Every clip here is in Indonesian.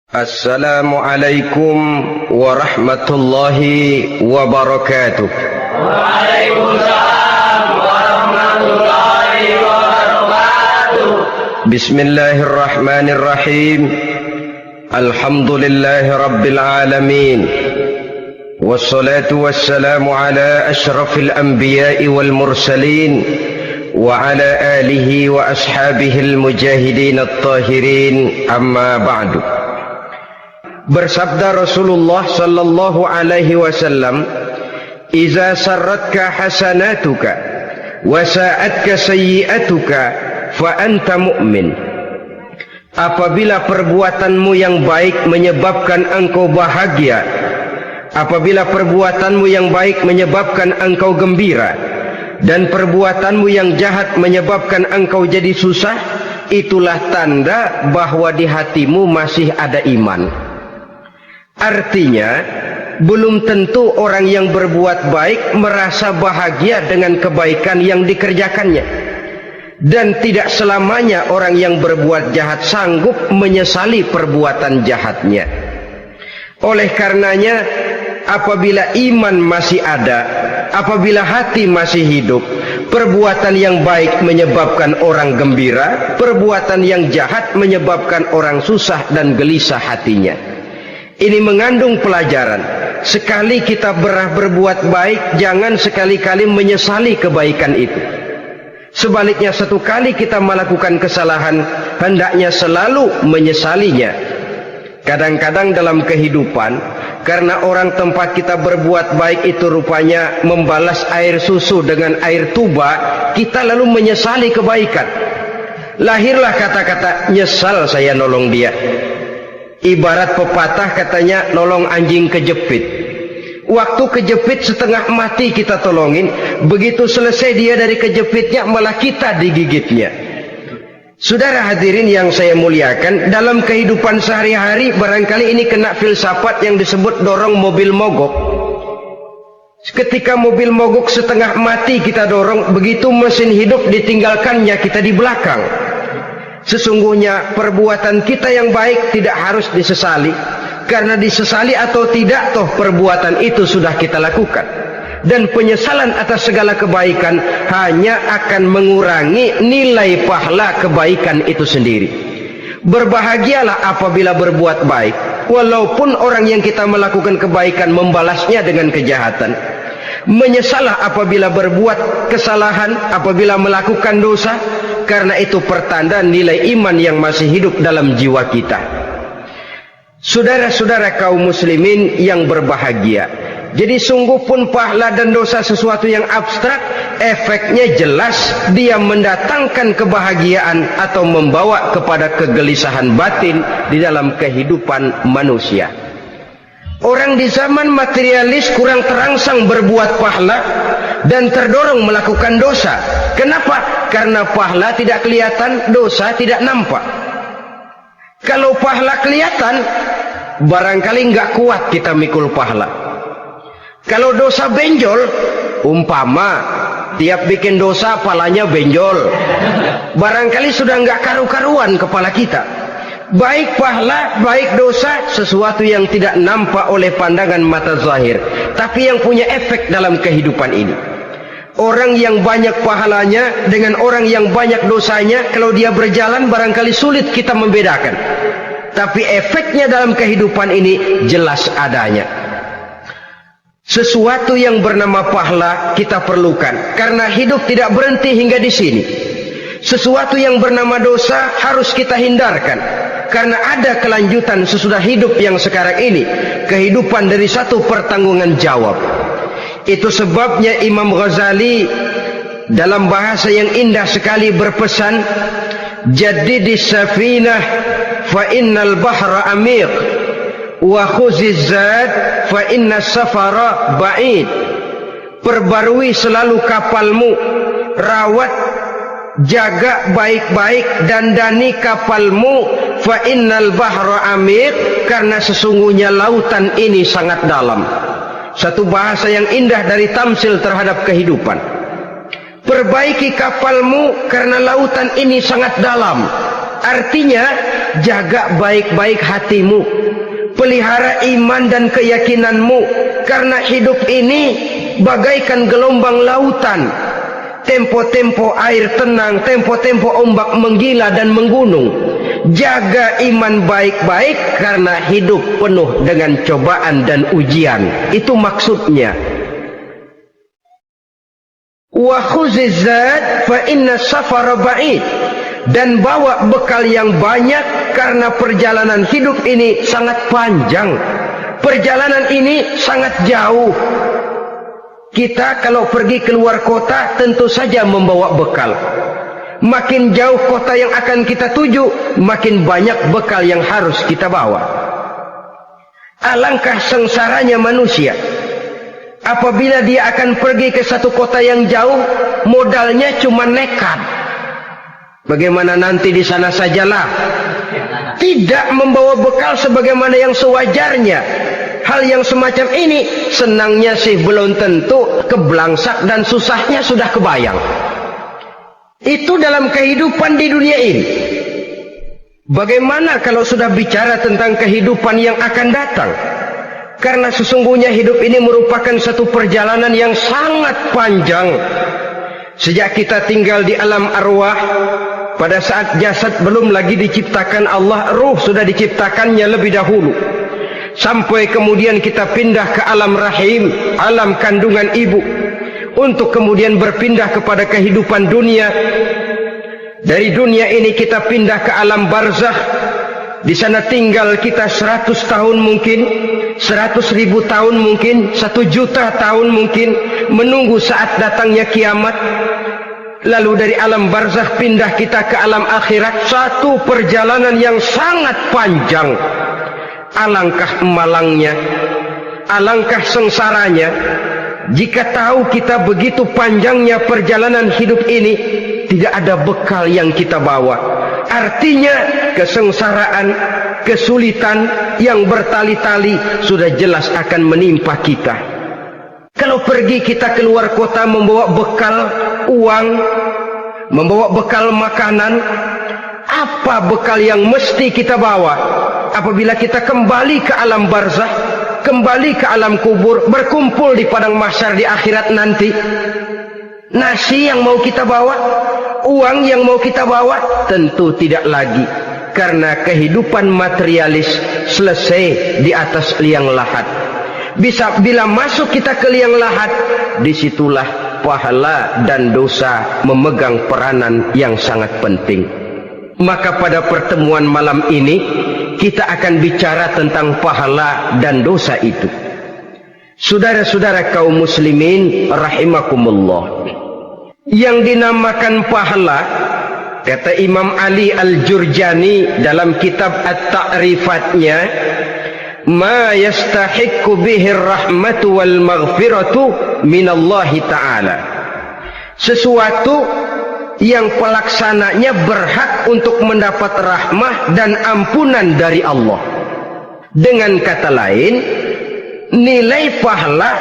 Assalamualaikum warahmatullahi wabarakatuh. Waalaikumsalam warahmatullahi wabarakatuh. Bismillahirrahmanirrahim. Alhamdulillahi rabbil alamin. Wassalatu wassalamu ala ashrafil anbiya'i wal mursalin wa ala alihi wa ashabihil mujahidin at-tahirin, amma ba'du. Bersabda Rasulullah sallallahu alaihi wasallam, "Iza sarratka hasanatuka wa sa'atka sayyi'atuka fa anta mu'min." Apabila perbuatanmu yang baik menyebabkan engkau bahagia, apabila perbuatanmu yang baik menyebabkan engkau gembira, dan perbuatanmu yang jahat menyebabkan engkau jadi susah, itulah tanda bahwa di hatimu masih ada iman. Artinya, belum tentu orang yang berbuat baik merasa bahagia dengan kebaikan yang dikerjakannya. Dan tidak selamanya orang yang berbuat jahat sanggup menyesali perbuatan jahatnya. Oleh karenanya, apabila iman masih ada, apabila hati masih hidup, perbuatan yang baik menyebabkan orang gembira, perbuatan yang jahat menyebabkan orang susah dan gelisah hatinya. Ini mengandung pelajaran. Sekali kita berbuat baik, jangan sekali-kali menyesali kebaikan itu. Sebaliknya, satu kali kita melakukan kesalahan, hendaknya selalu menyesalinya. Kadang-kadang dalam kehidupan, karena orang tempat kita berbuat baik itu rupanya membalas air susu dengan air tuba, kita lalu menyesali kebaikan. Lahirlah kata-kata, "Nyesal saya nolong dia." Ibarat pepatah katanya, nolong anjing kejepit. Waktu kejepit setengah mati kita tolongin, begitu selesai dia dari kejepitnya malah kita digigitnya. Saudara hadirin yang saya muliakan, dalam kehidupan sehari-hari barangkali ini kena filsafat yang disebut dorong mobil mogok. Ketika mobil mogok setengah mati kita dorong, begitu mesin hidup ditinggalkannya kita di belakang. Sesungguhnya perbuatan kita yang baik tidak harus disesali, karena disesali atau tidak, toh perbuatan itu sudah kita lakukan. Dan penyesalan atas segala kebaikan hanya akan mengurangi nilai pahala kebaikan itu sendiri. Berbahagialah apabila berbuat baik, walaupun orang yang kita melakukan kebaikan membalasnya dengan kejahatan. Menyesalah apabila berbuat kesalahan, apabila melakukan dosa, karena itu pertanda nilai iman yang masih hidup dalam jiwa kita. Saudara-saudara kaum muslimin yang berbahagia, jadi sungguh pun pahala dan dosa sesuatu yang abstrak, efeknya jelas dia mendatangkan kebahagiaan atau membawa kepada kegelisahan batin di dalam kehidupan manusia. Orang di zaman materialis kurang terangsang berbuat pahala dan terdorong melakukan dosa. Kenapa? Karena pahala tidak kelihatan, dosa tidak nampak. Kalau pahala kelihatan, barangkali nggak kuat kita mikul pahala. Kalau dosa benjol, umpama tiap bikin dosa palanya benjol, barangkali sudah nggak karu-karuan kepala kita. Baik pahala, baik dosa, sesuatu yang tidak nampak oleh pandangan mata zahir, tapi yang punya efek dalam kehidupan ini. Orang yang banyak pahalanya dengan orang yang banyak dosanya, kalau dia berjalan barangkali sulit kita membedakan. Tapi efeknya dalam kehidupan ini jelas adanya. Sesuatu yang bernama pahala kita perlukan, karena hidup tidak berhenti hingga di sini. Sesuatu yang bernama dosa harus kita hindarkan, karena ada kelanjutan sesudah hidup yang sekarang ini, kehidupan dari satu pertanggungan jawab. Itu sebabnya Imam Ghazali dalam bahasa yang indah sekali berpesan, "Jaddidis safinah fa innal bahra amiq wa khuziz zad fa innas safara ba'id." Perbarui selalu kapalmu, rawat, jaga baik-baik, dandani kapalmu, fa innal bahra amiq, karena sesungguhnya lautan ini sangat dalam. Satu bahasa yang indah dari tamsil terhadap kehidupan. Perbaiki kapalmu karena lautan ini sangat dalam. Artinya jaga baik-baik hatimu, pelihara iman dan keyakinanmu, karena hidup ini bagaikan gelombang lautan, tempo-tempo air tenang, tempo-tempo ombak menggila dan menggunung. Jaga iman baik-baik karena hidup penuh dengan cobaan dan ujian. Itu maksudnya. Wa khuziz zad fa inna safara ba'id. Dan bawa bekal yang banyak karena perjalanan hidup ini sangat panjang. Perjalanan ini sangat jauh. Kita kalau pergi keluar kota tentu saja membawa bekal. Makin jauh kota yang akan kita tuju, makin banyak bekal yang harus kita bawa. Alangkah sengsaranya manusia apabila dia akan pergi ke satu kota yang jauh, modalnya cuma nekat. Bagaimana nanti di sana sajalah. Tidak membawa bekal sebagaimana yang sewajarnya. Hal yang semacam ini senangnya sih belum tentu, keblangsak dan susahnya sudah kebayang. Itu dalam kehidupan di dunia ini. Bagaimana kalau sudah bicara tentang kehidupan yang akan datang? Karena sesungguhnya hidup ini merupakan satu perjalanan yang sangat panjang. Sejak kita tinggal di alam arwah, pada saat jasad belum lagi diciptakan Allah, ruh sudah diciptakannya lebih dahulu. Sampai kemudian kita pindah ke alam rahim, alam kandungan ibu, untuk kemudian berpindah kepada kehidupan dunia. Dari dunia ini kita pindah ke alam barzakh. Di sana tinggal kita 100 tahun mungkin, 100.000 tahun mungkin, 1 juta tahun mungkin, menunggu saat datangnya kiamat. Lalu dari alam barzakh pindah kita ke alam akhirat. Satu perjalanan yang sangat panjang. Alangkah malangnya, alangkah sengsaranya jika tahu kita begitu panjangnya perjalanan hidup ini, tidak ada bekal yang kita bawa. Artinya kesengsaraan, kesulitan yang bertali-tali sudah jelas akan menimpa kita. Kalau pergi kita keluar kota membawa bekal uang, membawa bekal makanan, apa bekal yang mesti kita bawa? Apabila kita kembali ke alam barzakh, kembali ke alam kubur, berkumpul di padang mahsyar di akhirat nanti, nasi yang mau kita bawa, uang yang mau kita bawa, tentu tidak lagi. Karena kehidupan materialis selesai di atas liang lahat. Bila masuk kita ke liang lahat, disitulah pahala dan dosa memegang peranan yang sangat penting. Maka pada pertemuan malam ini kita akan bicara tentang pahala dan dosa itu. Saudara-saudara kaum muslimin rahimakumullah, yang dinamakan pahala, kata Imam Ali Al-Jurjani dalam kitab At-Ta'rifatnya, ma yastahiqqu bihi rahmatu wal maghfiratu minallahi ta'ala, sesuatu yang pelaksananya berhak untuk mendapat rahmah dan ampunan dari Allah. Dengan kata lain, nilai pahala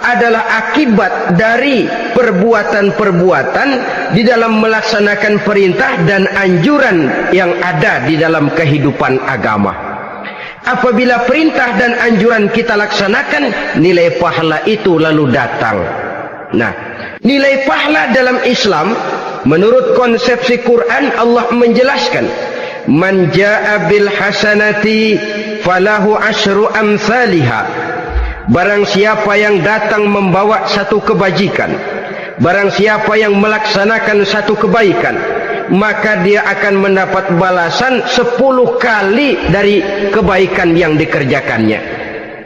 adalah akibat dari perbuatan-perbuatan di dalam melaksanakan perintah dan anjuran yang ada di dalam kehidupan agama. Apabila perintah dan anjuran kita laksanakan, nilai pahala itu lalu datang. Nah, nilai pahala dalam Islam menurut konsepsi Quran, Allah menjelaskan, man jaa bil hasanati falahu asyru amsalihha. Barang siapa yang datang membawa satu kebajikan, barang siapa yang melaksanakan satu kebaikan, maka dia akan mendapat balasan 10 kali dari kebaikan yang dikerjakannya.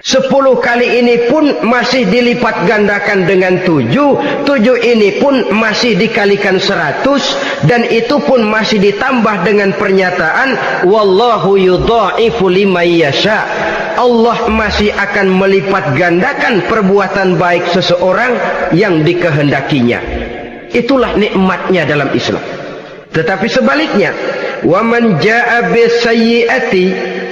10 kali ini pun masih dilipat gandakan dengan 7 ini pun masih dikalikan 100, dan itu pun masih ditambah dengan pernyataan wallahu yudha'ifu liman yasha. Allah masih akan melipat gandakan perbuatan baik seseorang yang dikehendakinya. Itulah nikmatnya dalam Islam. Tetapi sebaliknya, wa man jaa bisayyi'ati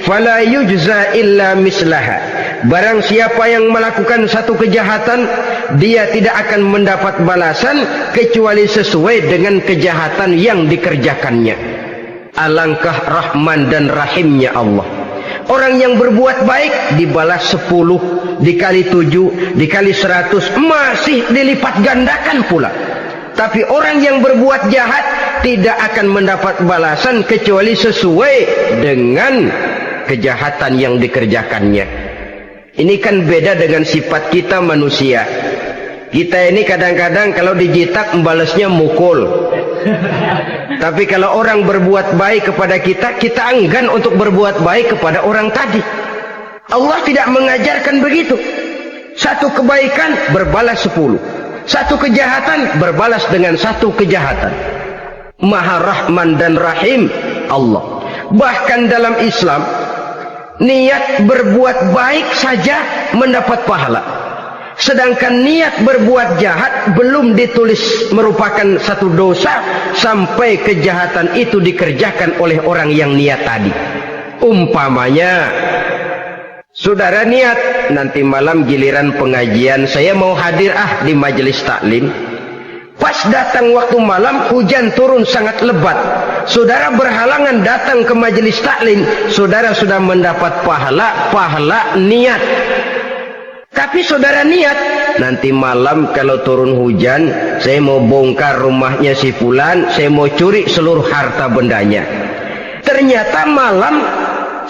fala yujza illa mislaha. Barang siapa yang melakukan satu kejahatan, dia tidak akan mendapat balasan kecuali sesuai dengan kejahatan yang dikerjakannya. Alangkah rahman dan rahimnya Allah. Orang yang berbuat baik dibalas 10, dikali 7, dikali 100, masih dilipat gandakan pula. Tapi orang yang berbuat jahat tidak akan mendapat balasan kecuali sesuai dengan kejahatan yang dikerjakannya. Ini kan beda dengan sifat kita manusia. Kita ini kadang-kadang kalau dijitak membalasnya mukul. Tapi kalau orang berbuat baik kepada kita, kita enggan untuk berbuat baik kepada orang tadi. Allah tidak mengajarkan begitu. Satu kebaikan berbalas 10. Satu kejahatan berbalas dengan satu kejahatan. Maha Rahman dan Rahim Allah. Bahkan dalam Islam, niat berbuat baik saja mendapat pahala. Sedangkan niat berbuat jahat belum ditulis merupakan satu dosa sampai kejahatan itu dikerjakan oleh orang yang niat tadi. Umpamanya, saudara niat nanti malam giliran pengajian saya mau hadir di majelis taklim. Pas datang waktu malam hujan turun sangat lebat. Saudara berhalangan datang ke majelis taklim, saudara sudah mendapat pahala niat. Tapi saudara niat, nanti malam kalau turun hujan, saya mau bongkar rumahnya si fulan, saya mau curi seluruh harta bendanya. Ternyata malam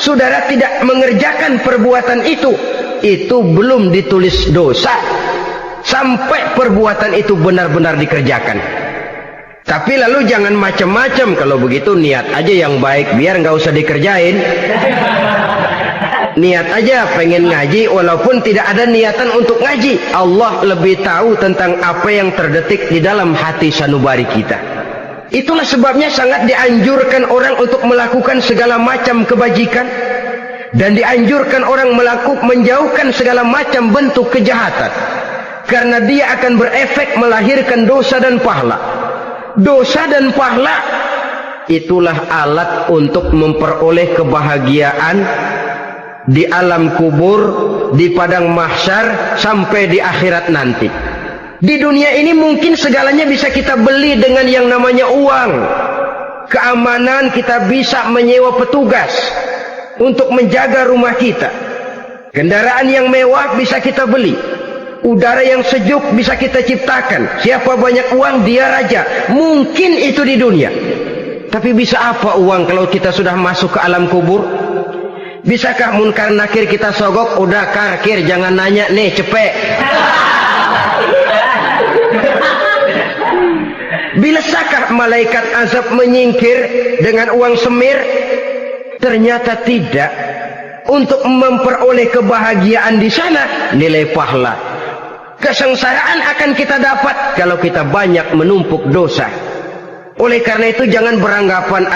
saudara tidak mengerjakan perbuatan itu belum ditulis dosa sampai perbuatan itu benar-benar dikerjakan. Tapi lalu jangan macam-macam. Kalau begitu niat aja yang baik, biar nggak usah dikerjain. Niat aja pengen ngaji walaupun tidak ada niatan untuk ngaji. Allah lebih tahu tentang apa yang terdetik di dalam hati sanubari kita. Itulah sebabnya sangat dianjurkan orang untuk melakukan segala macam kebajikan, dan dianjurkan orang menjauhkan segala macam bentuk kejahatan, karena dia akan berefek melahirkan dosa dan pahala. Dosa dan pahala itulah alat untuk memperoleh kebahagiaan di alam kubur, di padang mahsyar, sampai di akhirat nanti. Di dunia ini mungkin segalanya bisa kita beli dengan yang namanya uang. Keamanan kita bisa menyewa petugas untuk menjaga rumah kita. Kendaraan yang mewah bisa kita beli. Udara yang sejuk bisa kita ciptakan. Siapa banyak uang dia raja. Mungkin itu di dunia. Tapi bisa apa uang kalau kita sudah masuk ke alam kubur? Bisakah munkar nakir kita sogok? Udah karkir, jangan nanya nih, cepet. Bisakah malaikat azab menyingkir dengan uang semir? Ternyata tidak. Untuk memperoleh kebahagiaan di sana, nilai pahala. Kesengsaraan akan kita dapat kalau kita banyak menumpuk dosa. Oleh karena itu jangan beranggapan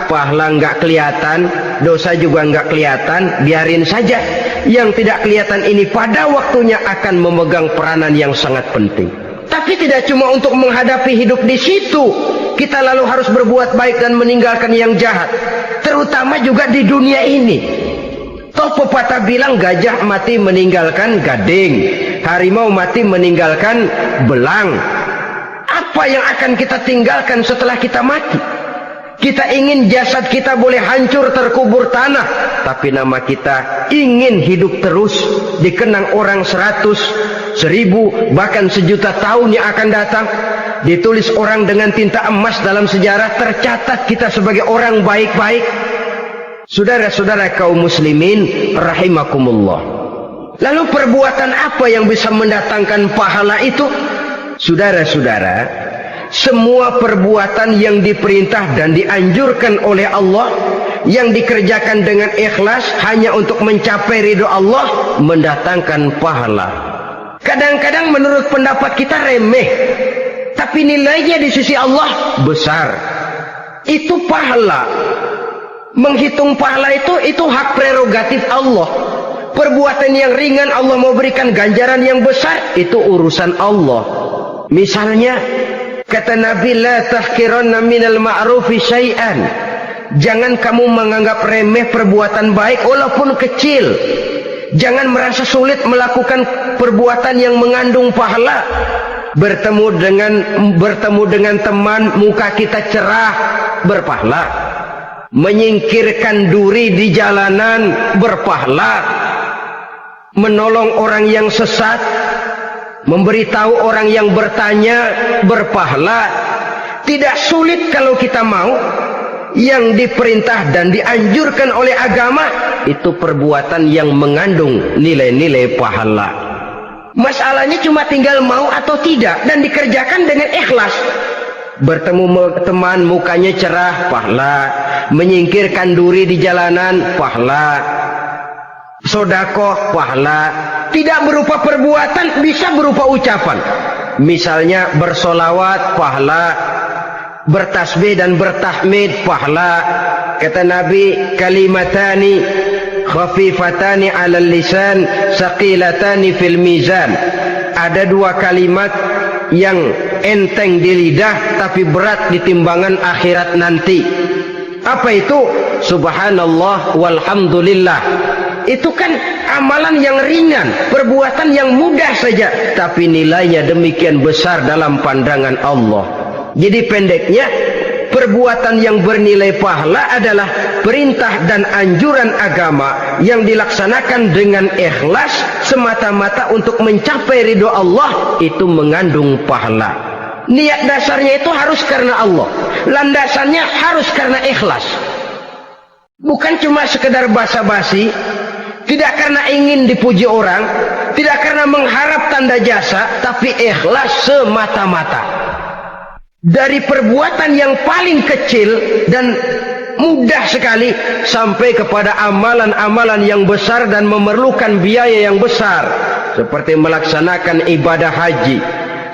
pahala nggak kelihatan, dosa juga nggak kelihatan, biarin saja. Yang tidak kelihatan ini pada waktunya akan memegang peranan yang sangat penting. Tapi tidak cuma untuk menghadapi hidup di situ kita lalu harus berbuat baik dan meninggalkan yang jahat, terutama juga di dunia ini. Toh pepatah bilang gajah mati meninggalkan gading, harimau mati meninggalkan belang. Apa yang akan kita tinggalkan setelah kita mati? Kita ingin jasad kita boleh hancur terkubur tanah, tapi nama kita ingin hidup terus, dikenang orang 100, 1000, bahkan 1.000.000 tahun yang akan datang. Ditulis orang dengan tinta emas dalam sejarah, tercatat kita sebagai orang baik-baik. Saudara-saudara kaum muslimin rahimakumullah. Lalu perbuatan apa yang bisa mendatangkan pahala itu? Saudara-saudara, semua perbuatan yang diperintah dan dianjurkan oleh Allah, yang dikerjakan dengan ikhlas hanya untuk mencapai ridho Allah, mendatangkan pahala. Kadang-kadang menurut pendapat kita remeh, tapi nilainya di sisi Allah besar. Itu pahala. Menghitung pahala itu hak prerogatif Allah. Perbuatan yang ringan Allah mau berikan ganjaran yang besar, itu urusan Allah. Misalnya kata Nabi, la tahkiranna minal ma'rufi syai'an. Jangan kamu menganggap remeh perbuatan baik walaupun kecil. Jangan merasa sulit melakukan perbuatan yang mengandung pahala. Bertemu dengan teman, muka kita cerah, berpahala. menyingkirkan duri di jalanan berpahala, menolong orang yang sesat, memberitahu orang yang bertanya berpahala. Tidak sulit kalau kita mau. Yang diperintah dan dianjurkan oleh agama itu perbuatan yang mengandung nilai-nilai pahala. Masalahnya cuma tinggal mau atau tidak dan dikerjakan dengan ikhlas. Bertemu teman mukanya cerah, pahala. Menyingkirkan duri di jalanan, pahala. Sodakoh, pahala. Tidak berupa perbuatan, bisa berupa ucapan. Misalnya bersolawat, pahala. Bertasbih dan bertahmid, pahala. Kata Nabi, kalimatani khafifatani 'alal lisan saqilatani fil mizan. Ada dua kalimat yang enteng di lidah tapi berat di timbangan akhirat nanti. Apa itu? Subhanallah walhamdulillah. Itu kan amalan yang ringan, perbuatan yang mudah saja, tapi nilainya demikian besar dalam pandangan Allah. Jadi pendeknya, perbuatan yang bernilai pahala adalah perintah dan anjuran agama yang dilaksanakan dengan ikhlas semata-mata untuk mencapai ridho Allah, itu mengandung pahala. Niat dasarnya itu harus karena Allah, landasannya harus karena ikhlas. Bukan cuma sekedar basa-basi, tidak karena ingin dipuji orang, tidak karena mengharap tanda jasa, tapi ikhlas semata-mata. Dari perbuatan yang paling kecil dan mudah sekali sampai kepada amalan-amalan yang besar dan memerlukan biaya yang besar, seperti melaksanakan ibadah haji,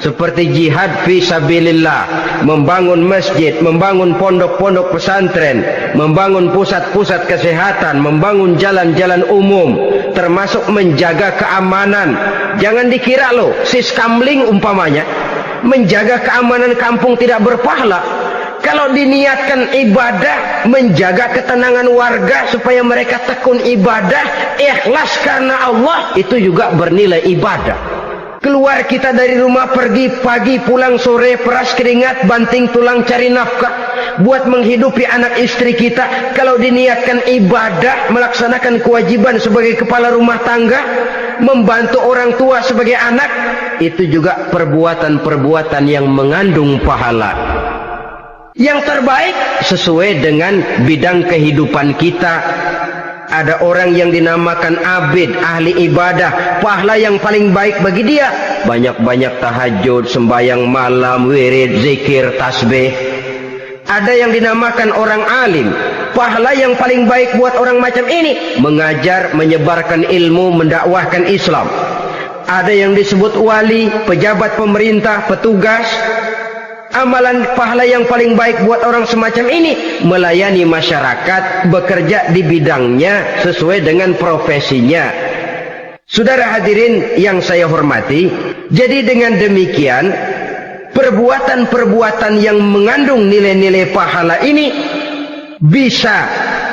seperti jihad fi sabilillah, membangun masjid, membangun pondok-pondok pesantren, membangun pusat-pusat kesehatan, membangun jalan-jalan umum, termasuk menjaga keamanan. Jangan dikira loh, siskamling umpamanya, menjaga keamanan kampung tidak berpahala. Kalau diniatkan ibadah, menjaga ketenangan warga supaya mereka tekun ibadah, ikhlas karena Allah, itu juga bernilai ibadah. Keluar kita dari rumah, pergi pagi, pulang sore, peras keringat, banting tulang cari nafkah buat menghidupi anak istri kita. Kalau diniatkan ibadah, melaksanakan kewajiban sebagai kepala rumah tangga, membantu orang tua sebagai anak, itu juga perbuatan-perbuatan yang mengandung pahala. Yang terbaik sesuai dengan bidang kehidupan kita. Ada orang yang dinamakan abid, ahli ibadah, pahala yang paling baik bagi dia banyak-banyak tahajud, sembahyang malam, wirid, zikir, tasbih. Ada yang dinamakan orang alim, pahala yang paling baik buat orang macam ini mengajar, menyebarkan ilmu, mendakwahkan Islam. Ada yang disebut wali, pejabat pemerintah, petugas. Amalan pahala yang paling baik buat orang semacam ini melayani masyarakat, bekerja di bidangnya sesuai dengan profesinya. Saudara hadirin yang saya hormati, jadi dengan demikian perbuatan-perbuatan yang mengandung nilai-nilai pahala ini bisa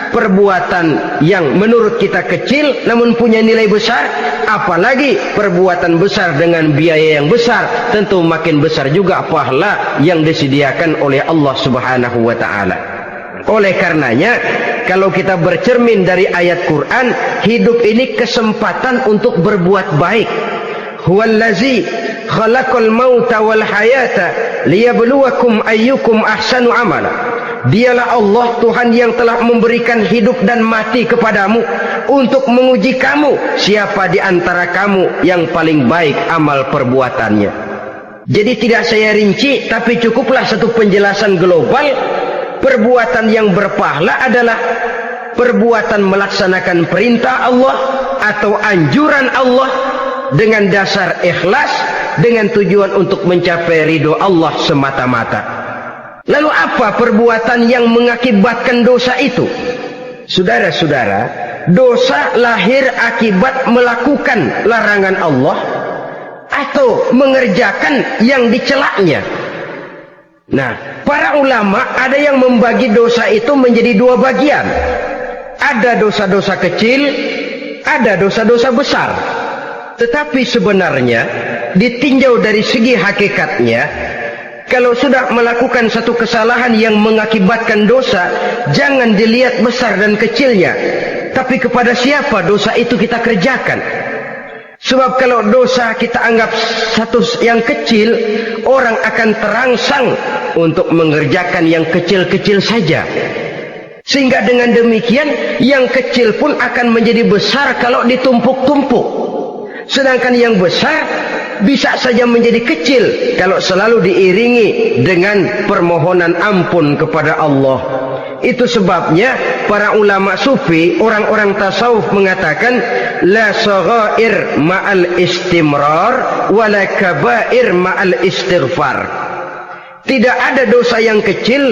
perbuatan yang menurut kita kecil namun punya nilai besar, apalagi perbuatan besar dengan biaya yang besar, tentu makin besar juga pahala yang disediakan oleh Allah Subhanahu wa taala. Oleh karenanya, kalau kita bercermin dari ayat Quran, hidup ini kesempatan untuk berbuat baik. Huwallazi khalaqal mauta wal hayata liyabluwakum ayyukum ahsanu amala. Dialah Allah Tuhan yang telah memberikan hidup dan mati kepadamu untuk menguji kamu siapa di antara kamu yang paling baik amal perbuatannya. Jadi tidak saya rinci, tapi cukuplah satu penjelasan global. Perbuatan yang berpahala adalah perbuatan melaksanakan perintah Allah atau anjuran Allah dengan dasar ikhlas, dengan tujuan untuk mencapai ridho Allah semata-mata. Lalu apa perbuatan yang mengakibatkan dosa itu? Saudara-saudara, dosa lahir akibat melakukan larangan Allah atau mengerjakan yang dicelaknya. Nah, para ulama ada yang membagi dosa itu menjadi dua bagian. Ada dosa-dosa kecil, ada dosa-dosa besar. Tetapi sebenarnya ditinjau dari segi hakikatnya, kalau sudah melakukan satu kesalahan yang mengakibatkan dosa, jangan dilihat besar dan kecilnya, tapi kepada siapa dosa itu kita kerjakan. Sebab kalau dosa kita anggap satu yang kecil, orang akan terangsang untuk mengerjakan yang kecil-kecil saja. Sehingga dengan demikian, yang kecil pun akan menjadi besar kalau ditumpuk-tumpuk. Sedangkan yang besar bisa saja menjadi kecil kalau selalu diiringi dengan permohonan ampun kepada Allah. Itu sebabnya para ulama sufi, orang-orang tasawuf mengatakan la saghair ma'al istimrar wa la kabair ma'al istighfar. Tidak ada dosa yang kecil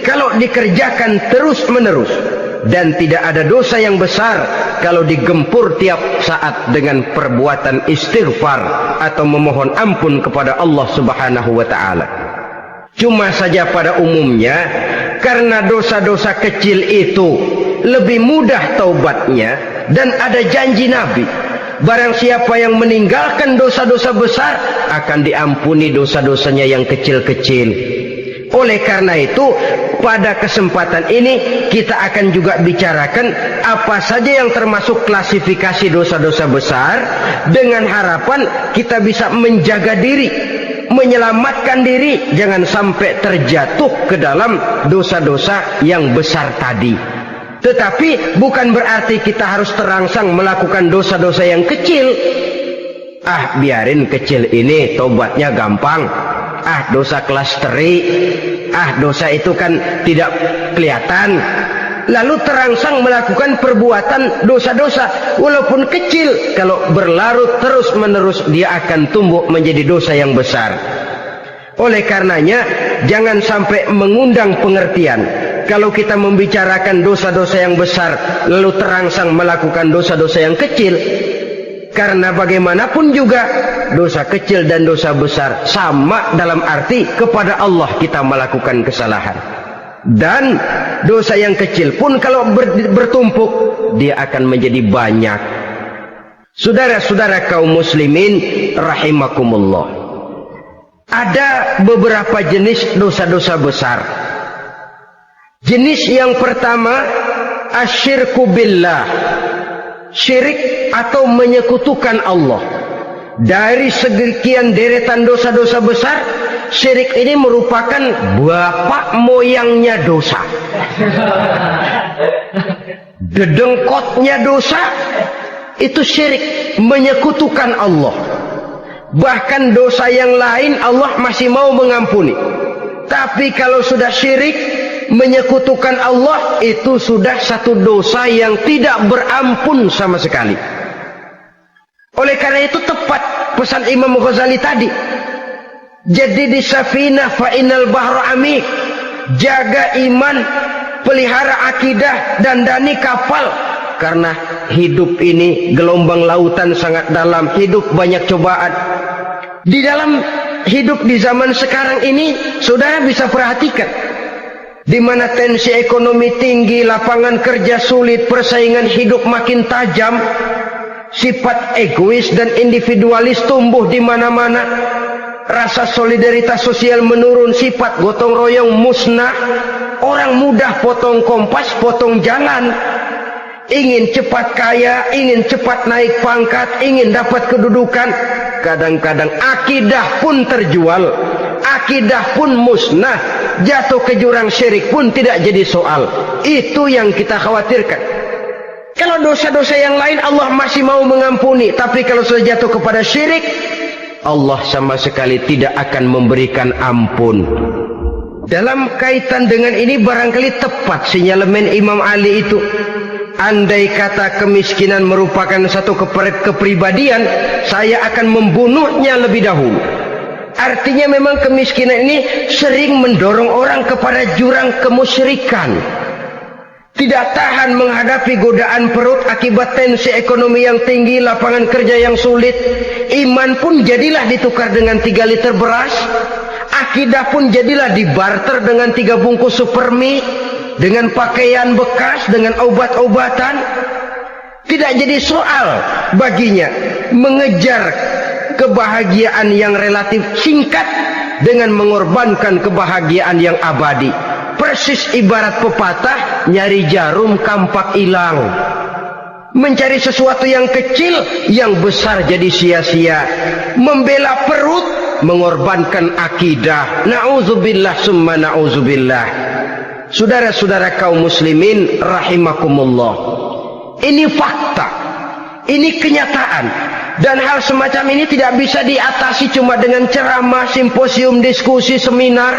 kalau dikerjakan terus-menerus, dan tidak ada dosa yang besar kalau digempur tiap saat dengan perbuatan istighfar atau memohon ampun kepada Allah Subhanahu wa taala. Cuma saja pada umumnya, karena dosa-dosa kecil itu lebih mudah taubatnya, dan ada janji Nabi, barang siapa yang meninggalkan dosa-dosa besar akan diampuni dosa-dosanya yang kecil-kecil. Oleh karena itu, pada kesempatan ini kita akan juga bicarakan apa saja yang termasuk klasifikasi dosa-dosa besar, dengan harapan kita bisa menjaga diri, menyelamatkan diri, jangan sampai terjatuh ke dalam dosa-dosa yang besar tadi. Tetapi bukan berarti kita harus terangsang melakukan dosa-dosa yang kecil. Biarin kecil ini, tobatnya gampang. Dosa kelas teri. Dosa itu kan tidak kelihatan. Lalu terangsang melakukan perbuatan dosa-dosa walaupun kecil, kalau berlarut terus-menerus dia akan tumbuh menjadi dosa yang besar. Oleh karenanya, jangan sampai mengundang pengertian kalau kita membicarakan dosa-dosa yang besar lalu terangsang melakukan dosa-dosa yang kecil. Karena bagaimanapun juga dosa kecil dan dosa besar sama dalam arti kepada Allah kita melakukan kesalahan. Dan dosa yang kecil pun kalau bertumpuk, dia akan menjadi banyak. Saudara-saudara kaum muslimin rahimakumullah, ada beberapa jenis dosa-dosa besar. Jenis yang pertama, asyirku billah, syirik atau menyekutukan Allah. Dari sekian deretan dosa-dosa besar, syirik ini merupakan bapak moyangnya dosa. Dedengkotnya dosa itu syirik, menyekutukan Allah. Bahkan dosa yang lain Allah masih mau mengampuni, tapi kalau sudah syirik, menyekutukan Allah, itu sudah satu dosa yang tidak berampun sama sekali. Oleh karena itu tepat pesan Imam Ghazali tadi, jadi di safinah fa innal bahra amik, jaga iman, pelihara akidah, dandani kapal, karena hidup ini gelombang lautan sangat dalam, hidup banyak cobaan. Di dalam hidup di zaman sekarang ini, saudara bisa perhatikan, di mana tensi ekonomi tinggi, lapangan kerja sulit, persaingan hidup makin tajam, sifat egois dan individualis tumbuh di mana-mana, rasa solidaritas sosial menurun, sifat gotong royong musnah, orang mudah potong kompas, potong jalan, ingin cepat kaya, ingin cepat naik pangkat, ingin dapat kedudukan. Kadang-kadang akidah pun terjual, akidah pun musnah, jatuh ke jurang syirik pun tidak jadi soal. Itu yang kita khawatirkan. Kalau dosa-dosa yang lain Allah masih mau mengampuni, tapi kalau sudah jatuh kepada syirik, Allah sama sekali tidak akan memberikan ampun. Dalam kaitan dengan ini barangkali tepat sinyalemen Imam Ali itu. Andai kata kemiskinan merupakan satu kepribadian, saya akan membunuhnya lebih dahulu. Artinya memang kemiskinan ini sering mendorong orang kepada jurang kemusyrikan. Tidak tahan menghadapi godaan perut akibat tensi ekonomi yang tinggi, lapangan kerja yang sulit. Iman pun jadilah ditukar dengan 3 liter beras. Akidah pun jadilah dibarter dengan 3 bungkus supermi, dengan pakaian bekas, dengan obat-obatan. Tidak jadi soal baginya mengejar kebahagiaan yang relatif singkat dengan mengorbankan kebahagiaan yang abadi. Persis ibarat pepatah, nyari jarum kampak hilang. Mencari sesuatu yang kecil, yang besar jadi sia-sia. Membela perut, mengorbankan akidah. Na'udzubillah summa na'udzubillah. Saudara-saudara kaum muslimin rahimakumullah. Ini fakta. Ini kenyataan. Dan hal semacam ini tidak bisa diatasi cuma dengan ceramah, simposium, diskusi, seminar.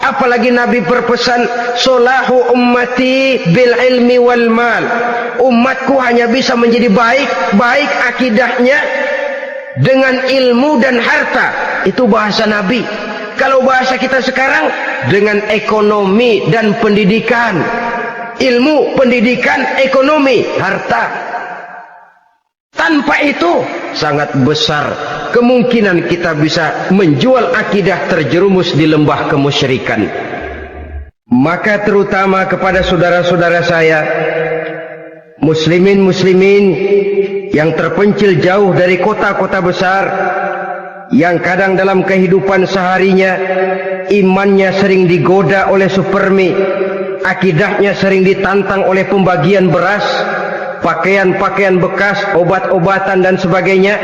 Apalagi Nabi berpesan, solahu ummati bil ilmi wal mal. Umatku hanya bisa menjadi baik akidahnya dengan ilmu dan harta. Itu bahasa Nabi. Kalau bahasa kita sekarang, dengan ekonomi dan pendidikan. Ilmu, pendidikan, ekonomi, harta. Tanpa itu sangat besar kemungkinan kita bisa menjual akidah terjerumus di lembah kemusyrikan. Maka terutama kepada saudara-saudara saya, muslimin yang terpencil jauh dari kota-kota besar, yang kadang dalam kehidupan seharinya imannya sering digoda oleh supermi, akidahnya sering ditantang oleh pembagian beras, pakaian-pakaian bekas, obat-obatan dan sebagainya.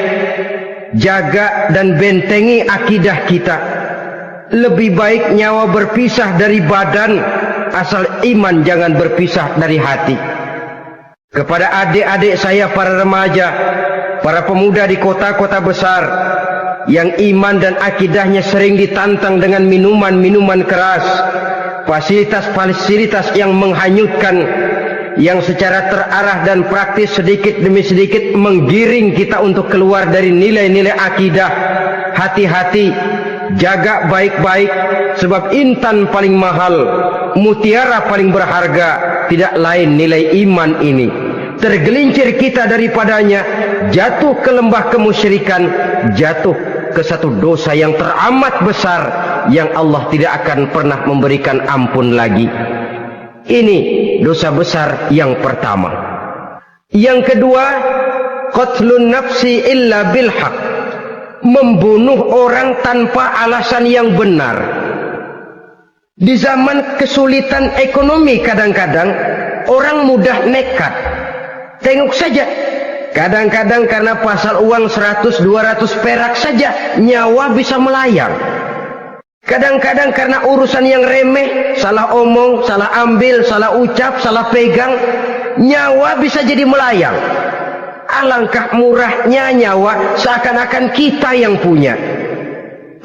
Jaga dan bentengi akidah kita. Lebih baik nyawa berpisah dari badan, asal iman jangan berpisah dari hati. Kepada adik-adik saya para remaja, para pemuda di kota-kota besar, yang iman dan akidahnya sering ditantang dengan minuman-minuman keras, fasilitas-fasilitas yang menghanyutkan, yang secara terarah dan praktis sedikit demi sedikit menggiring kita untuk keluar dari nilai-nilai akidah. Hati-hati, jaga baik-baik, sebab intan paling mahal, mutiara paling berharga, tidak lain nilai iman ini. Tergelincir kita daripadanya, jatuh ke lembah kemusyrikan, jatuh ke satu dosa yang teramat besar, yang Allah tidak akan pernah memberikan ampun lagi. Ini dosa besar yang pertama. Yang kedua, qatlun nafsi illa bil haq. Membunuh orang tanpa alasan yang benar. Di zaman kesulitan ekonomi kadang-kadang orang mudah nekat. Tengok saja, kadang-kadang karena pasar uang 100-200 perak saja nyawa bisa melayang. Kadang-kadang karena urusan yang remeh, salah omong, salah ambil, salah ucap, salah pegang, nyawa bisa jadi melayang. Alangkah murahnya nyawa, seakan-akan kita yang punya.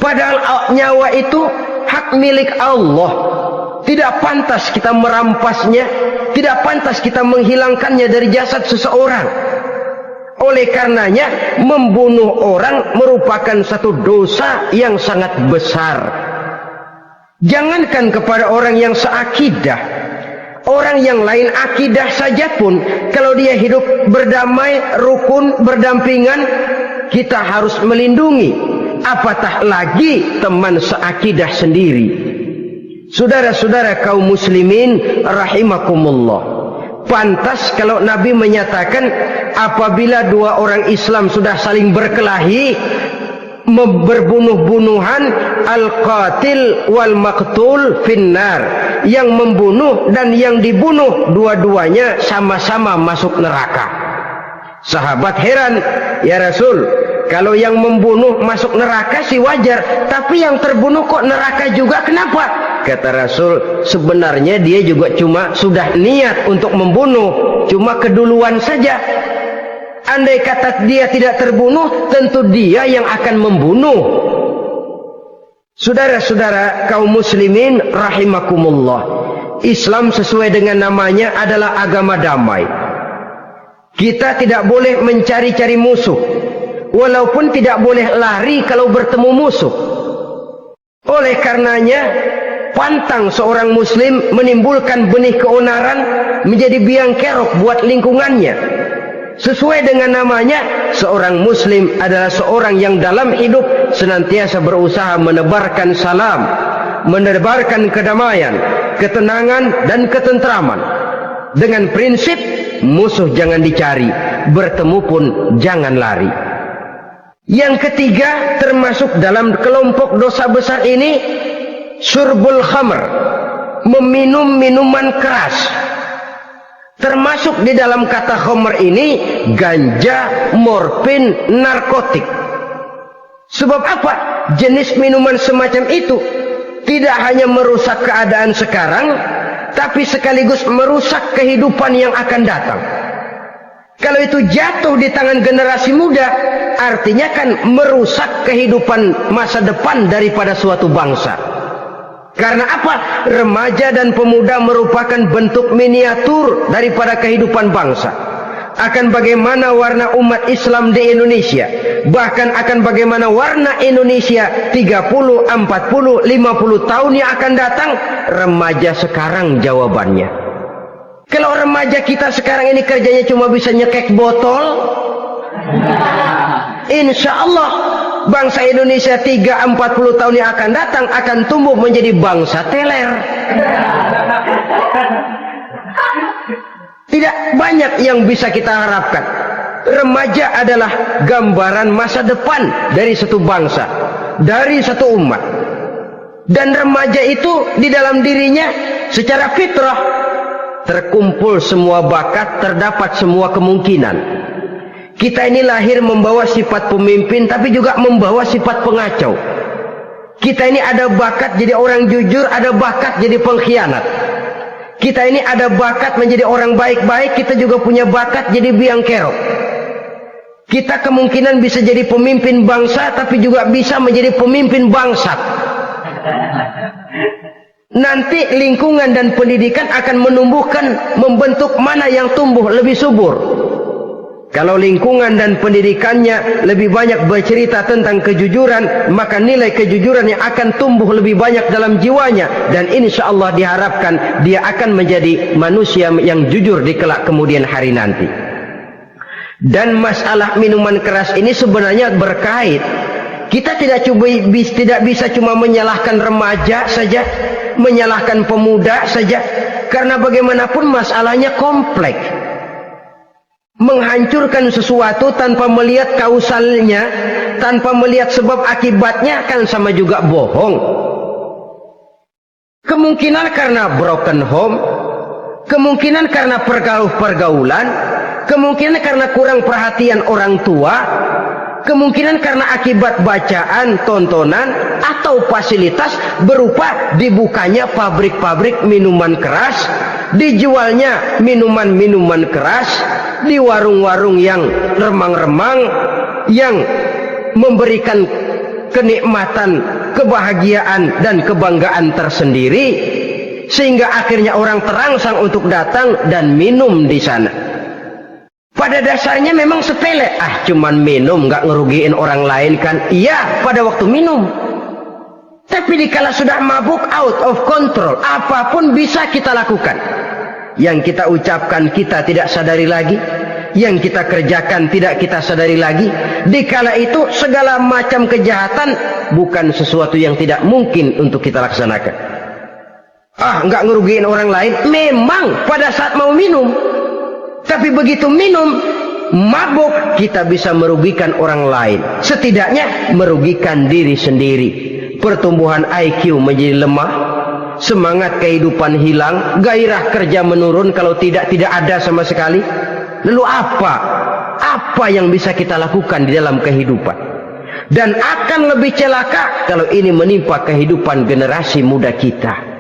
Padahal nyawa itu hak milik Allah. Tidak pantas kita merampasnya, tidak pantas kita menghilangkannya dari jasad seseorang. Oleh karenanya, membunuh orang merupakan satu dosa yang sangat besar. Jangankan kepada orang yang seakidah, orang yang lain akidah saja pun, kalau dia hidup berdamai, rukun, berdampingan, kita harus melindungi. Apatah lagi teman seakidah sendiri. Saudara-saudara kaum muslimin rahimakumullah, pantas kalau Nabi menyatakan apabila dua orang Islam sudah saling berkelahi, berbunuh-bunuhan, al-qatil wal maqtul finnar, yang membunuh dan yang dibunuh dua-duanya sama-sama masuk neraka. Sahabat heran, ya Rasul, kalau yang membunuh masuk neraka sih wajar, tapi yang terbunuh kok neraka juga, kenapa? Kata Rasul, sebenarnya dia juga cuma sudah niat untuk membunuh, cuma keduluan saja. Andai kata dia tidak terbunuh, tentu dia yang akan membunuh. Saudara-saudara kaum muslimin rahimakumullah, Islam sesuai dengan namanya adalah agama damai. Kita tidak boleh mencari-cari musuh, walaupun tidak boleh lari kalau bertemu musuh. Oleh karenanya, pantang seorang muslim menimbulkan benih keonaran menjadi biang kerok buat lingkungannya. Sesuai dengan namanya, seorang muslim adalah seorang yang dalam hidup senantiasa berusaha menebarkan salam, menebarkan kedamaian, ketenangan dan ketentraman. Dengan prinsip musuh jangan dicari, bertemu pun jangan lari. Yang ketiga, termasuk dalam kelompok dosa besar ini, syurbul khamr, meminum minuman keras. Termasuk di dalam kata khamr ini ganja, morfin, narkotik. Sebab apa? Jenis minuman semacam itu tidak hanya merusak keadaan sekarang, tapi sekaligus merusak kehidupan yang akan datang. Kalau itu jatuh di tangan generasi muda, artinya kan merusak kehidupan masa depan daripada suatu bangsa. Karena apa? Remaja dan pemuda merupakan bentuk miniatur daripada kehidupan bangsa. Akan bagaimana warna umat Islam di Indonesia, bahkan akan bagaimana warna Indonesia 30, 40, 50 tahun yang akan datang, remaja sekarang jawabannya. Kalau remaja kita sekarang ini kerjanya cuma bisa nyekek botol, insya Allah bangsa Indonesia 30-40 tahun yang akan datang akan tumbuh menjadi bangsa teler. Tidak banyak yang bisa kita harapkan. Remaja adalah gambaran masa depan dari satu bangsa, dari satu umat. Dan remaja itu di dalam dirinya secara fitrah terkumpul semua bakat, terdapat semua kemungkinan. Kita ini lahir membawa sifat pemimpin, tapi juga membawa sifat pengacau. Kita ini ada bakat jadi orang jujur, ada bakat jadi pengkhianat. Kita ini ada bakat menjadi orang baik-baik, kita juga punya bakat jadi biang kerok. Kita kemungkinan bisa jadi pemimpin bangsa, tapi juga bisa menjadi pemimpin bangsat. Nanti lingkungan dan pendidikan akan menumbuhkan, membentuk mana yang tumbuh lebih subur. Kalau lingkungan dan pendidikannya lebih banyak bercerita tentang kejujuran, maka nilai kejujuran yang akan tumbuh lebih banyak dalam jiwanya. Dan insya Allah diharapkan dia akan menjadi manusia yang jujur di kelak kemudian hari nanti. Dan masalah minuman keras ini sebenarnya berkait. Kita tidak bisa cuma menyalahkan remaja saja, menyalahkan pemuda saja. Karena bagaimanapun masalahnya kompleks. Menghancurkan sesuatu tanpa melihat kausalnya, tanpa melihat sebab akibatnya kan sama juga bohong. Kemungkinan karena broken home, kemungkinan karena pergaulan, kemungkinan karena kurang perhatian orang tua, kemungkinan karena akibat bacaan, tontonan, atau fasilitas berupa dibukanya pabrik-pabrik minuman keras, dijualnya minuman-minuman keras, di warung-warung yang remang-remang, yang memberikan kenikmatan, kebahagiaan, dan kebanggaan tersendiri, sehingga akhirnya orang terangsang untuk datang dan minum di sana. Pada dasarnya memang sepele, cuman minum, nggak ngerugiin orang lain kan? Iya, pada waktu minum. Tapi dikala sudah mabuk, out of control, apapun bisa kita lakukan. Yang kita ucapkan kita tidak sadari lagi, yang kita kerjakan tidak kita sadari lagi. Dikala itu segala macam kejahatan bukan sesuatu yang tidak mungkin untuk kita laksanakan. Nggak ngerugiin orang lain, memang pada saat mau minum. Tapi begitu minum, mabuk, kita bisa merugikan orang lain. Setidaknya merugikan diri sendiri. Pertumbuhan IQ menjadi lemah, semangat kehidupan hilang, gairah kerja menurun, kalau tidak ada sama sekali. Lalu apa yang bisa kita lakukan di dalam kehidupan? Dan akan lebih celaka kalau ini menimpa kehidupan generasi muda kita.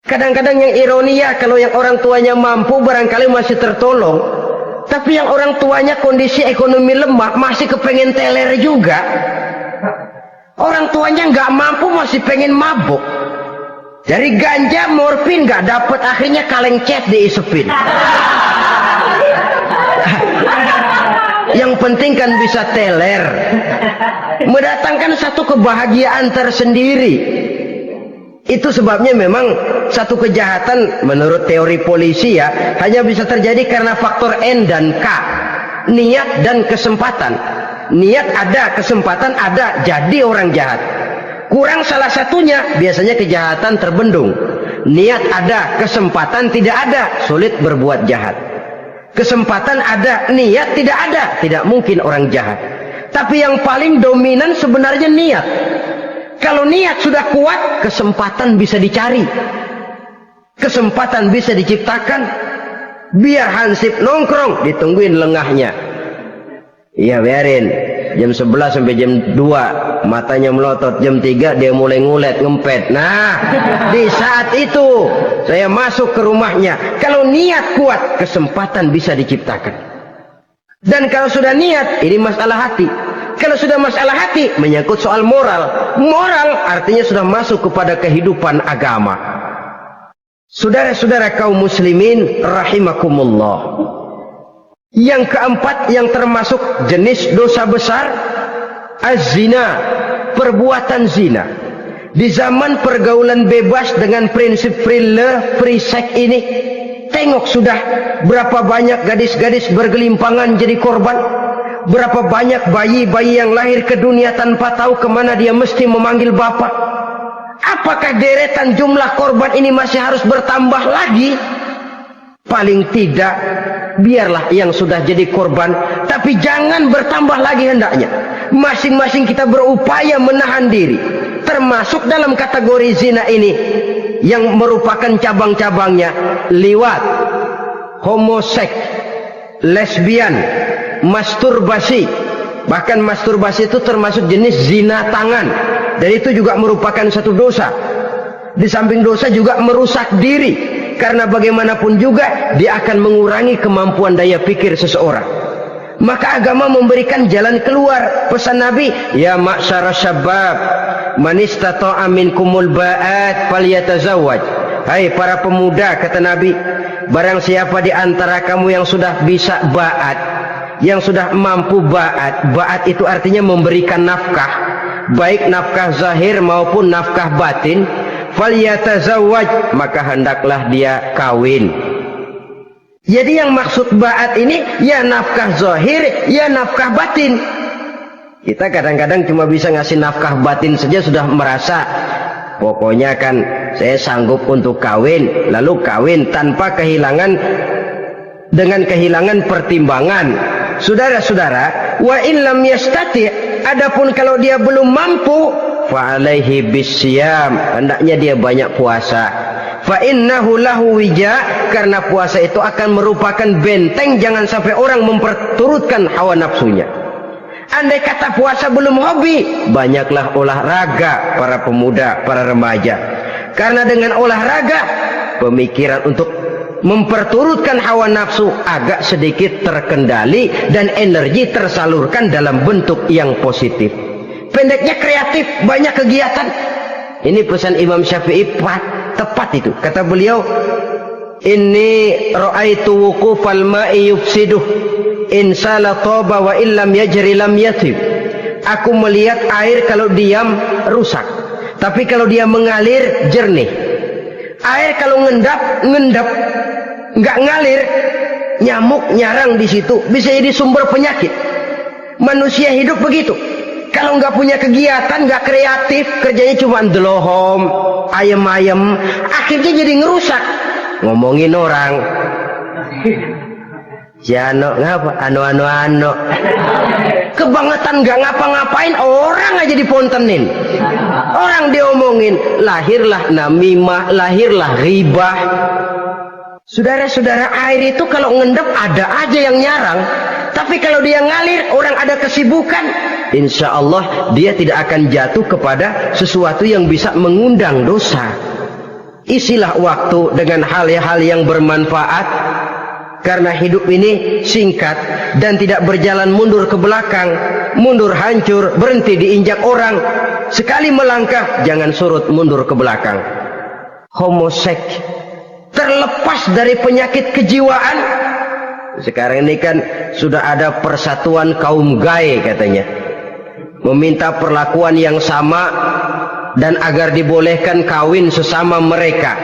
Kadang-kadang yang ironi ya, kalau yang orang tuanya mampu barangkali masih tertolong, tapi yang orang tuanya kondisi ekonomi lemah masih kepengen teler juga. Orang tuanya nggak mampu masih pengen mabuk. Dari ganja, morfin nggak dapat, akhirnya kaleng cet diisepin. Yang penting kan bisa teler, mendatangkan satu kebahagiaan tersendiri. Itu sebabnya memang satu kejahatan menurut teori polisi ya, hanya bisa terjadi karena faktor N dan K, niat dan kesempatan. Niat ada, kesempatan ada, jadi orang jahat. Kurang salah satunya, biasanya kejahatan terbendung. Niat ada, kesempatan tidak ada, sulit berbuat jahat. Kesempatan ada, niat tidak ada, tidak mungkin orang jahat. Tapi yang paling dominan sebenarnya niat. Kalau niat sudah kuat, kesempatan bisa dicari. Kesempatan bisa diciptakan. Biar Hansip nongkrong, ditungguin lengahnya. Iya biarin. Jam 11 sampai jam 2, matanya melotot. Jam 3 dia mulai ngulet, ngempet. Nah, di saat itu saya masuk ke rumahnya. Kalau niat kuat, kesempatan bisa diciptakan. Dan kalau sudah niat, ini masalah hati. Kalau sudah masalah hati, menyangkut soal moral. Moral artinya sudah masuk kepada kehidupan agama. Saudara-saudara kaum muslimin rahimakumullah. Yang keempat yang termasuk jenis dosa besar, az-zina, perbuatan zina. Di zaman pergaulan bebas dengan prinsip free love, free sex ini, tengok sudah berapa banyak gadis-gadis bergelimpangan jadi korban. Berapa banyak bayi-bayi yang lahir ke dunia tanpa tahu kemana dia mesti memanggil bapak. Apakah deretan jumlah korban ini masih harus bertambah lagi? Paling tidak, biarlah yang sudah jadi korban, tapi jangan bertambah lagi hendaknya. Masing-masing kita berupaya menahan diri. Termasuk dalam kategori zina ini, yang merupakan cabang-cabangnya, liwat, homoseks, lesbian, masturbasi. Bahkan masturbasi itu termasuk jenis zina tangan. Dan itu juga merupakan satu dosa. Di samping dosa juga merusak diri. Karena bagaimanapun juga dia akan mengurangi kemampuan daya pikir seseorang. Maka agama memberikan jalan keluar. Pesan Nabi, ya ma'syara syabab, man istata'a minkumul ba'at falyatazawwaj. Hai para pemuda, kata Nabi, barang siapa di antara kamu yang sudah bisa ba'at, yang sudah mampu ba'at. Ba'at itu artinya memberikan nafkah, baik nafkah zahir maupun nafkah batin. Falyatazawwaj, maka hendaklah dia kawin. Jadi yang maksud ba'at ini ya nafkah zahir, ya nafkah batin. Kita kadang-kadang cuma bisa ngasih nafkah batin saja sudah merasa pokoknya kan saya sanggup untuk kawin, lalu kawin tanpa kehilangan, dengan kehilangan pertimbangan. Saudara-saudara, wa in lam yastati, adapun kalau dia belum mampu, fa alaihi bisyam, hendaknya dia banyak puasa. Fa innahu lahu wija, karena puasa itu akan merupakan benteng jangan sampai orang memperturutkan hawa nafsunya. Andai kata puasa belum hobi, banyaklah olahraga para pemuda, para remaja. Karena dengan olahraga, pemikiran untuk memperturutkan hawa nafsu agak sedikit terkendali dan energi tersalurkan dalam bentuk yang positif. Pendeknya kreatif, banyak kegiatan. Ini pesan Imam Syafi'i tepat itu. Kata beliau, inni ra'aitu wuqufal ma'i yufsiduh in sala taba wa illam yajri lam yatib. Aku melihat air kalau diam rusak, tapi kalau dia mengalir jernih. Air kalau ngendap, nggak ngalir, nyamuk nyarang di situ, bisa jadi sumber penyakit. Manusia hidup begitu. Kalau nggak punya kegiatan, nggak kreatif, kerjanya cuma delohom, ayam-ayam, akhirnya jadi ngerusak. Ngomongin orang, Jano ngapa? Ano. Kebangetan nggak ngapa-ngapain, orang aja dipontenin. Orang diomongin, lahirlah namimah, lahirlah ribah. Saudara-saudara, air itu kalau ngendap ada aja yang nyarang. Tapi kalau dia ngalir, orang ada kesibukan, insya Allah dia tidak akan jatuh kepada sesuatu yang bisa mengundang dosa. Isilah waktu dengan hal-hal yang bermanfaat, karena hidup ini singkat dan tidak berjalan mundur ke belakang, mundur hancur, berhenti diinjak orang. Sekali melangkah, jangan surut mundur ke belakang. Homoseks, terlepas dari penyakit kejiwaan. Sekarang ini kan sudah ada persatuan kaum gay katanya, meminta perlakuan yang sama dan agar dibolehkan kawin sesama mereka.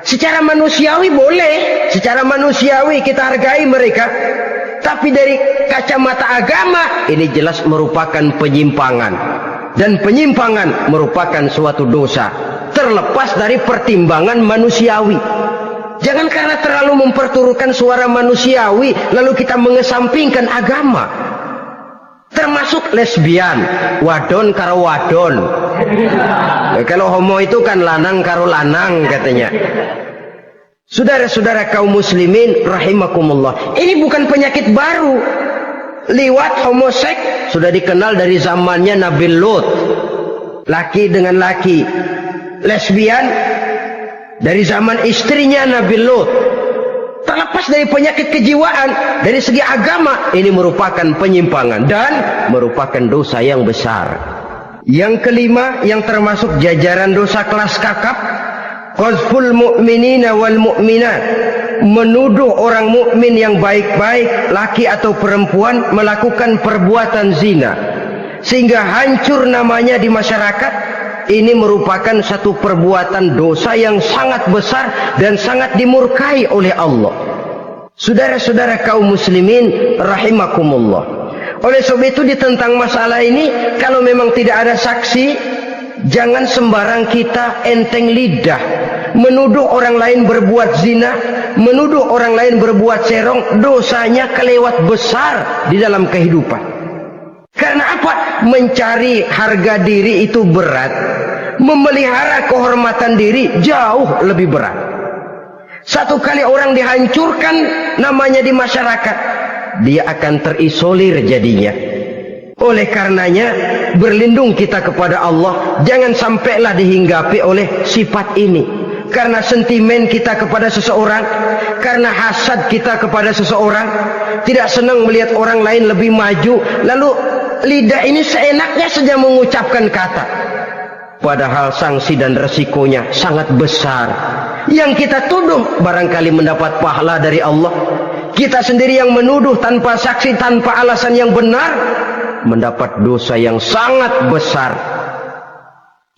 Secara manusiawi boleh, secara manusiawi kita hargai mereka, tapi dari kacamata agama ini jelas merupakan penyimpangan, dan penyimpangan merupakan suatu dosa terlepas dari pertimbangan manusiawi. Jangan karena terlalu memperturutkan suara manusiawi lalu kita mengesampingkan agama. Termasuk lesbian, wadon karo wadon. Kalau homo itu kan lanang karo lanang katanya. Saudara-saudara kaum muslimin rahimakumullah, ini bukan penyakit baru. Liwat, homoseks sudah dikenal dari zamannya Nabi Lut, laki dengan laki. Lesbian dari zaman istrinya Nabi Lut. Terlepas dari penyakit kejiwaan, dari segi agama ini merupakan penyimpangan dan merupakan dosa yang besar. Yang kelima, yang termasuk jajaran dosa kelas kakap, qazful mu'minina wal mu'minat, menuduh orang mukmin yang baik-baik, laki atau perempuan, melakukan perbuatan zina sehingga hancur namanya di masyarakat. Ini merupakan satu perbuatan dosa yang sangat besar dan sangat dimurkai oleh Allah. Saudara-saudara kaum muslimin rahimakumullah, oleh sebab itu tentang masalah ini, kalau memang tidak ada saksi, jangan sembarang kita enteng lidah menuduh orang lain berbuat zina, menuduh orang lain berbuat serong. Dosanya kelewat besar di dalam kehidupan. Karena apa? Mencari harga diri itu berat, memelihara kehormatan diri jauh lebih berat. Satu kali orang dihancurkan namanya di masyarakat, dia akan terisolir jadinya. Oleh karenanya, berlindung kita kepada Allah, jangan sampailah dihinggapi oleh sifat ini. Karena sentimen kita kepada seseorang, karena hasad kita kepada seseorang, tidak senang melihat orang lain lebih maju, lalu lidah ini seenaknya saja mengucapkan kata, padahal sanksi dan resikonya sangat besar. Yang kita tuduh barangkali mendapat pahala dari Allah, kita sendiri yang menuduh tanpa saksi, tanpa alasan yang benar, mendapat dosa yang sangat besar.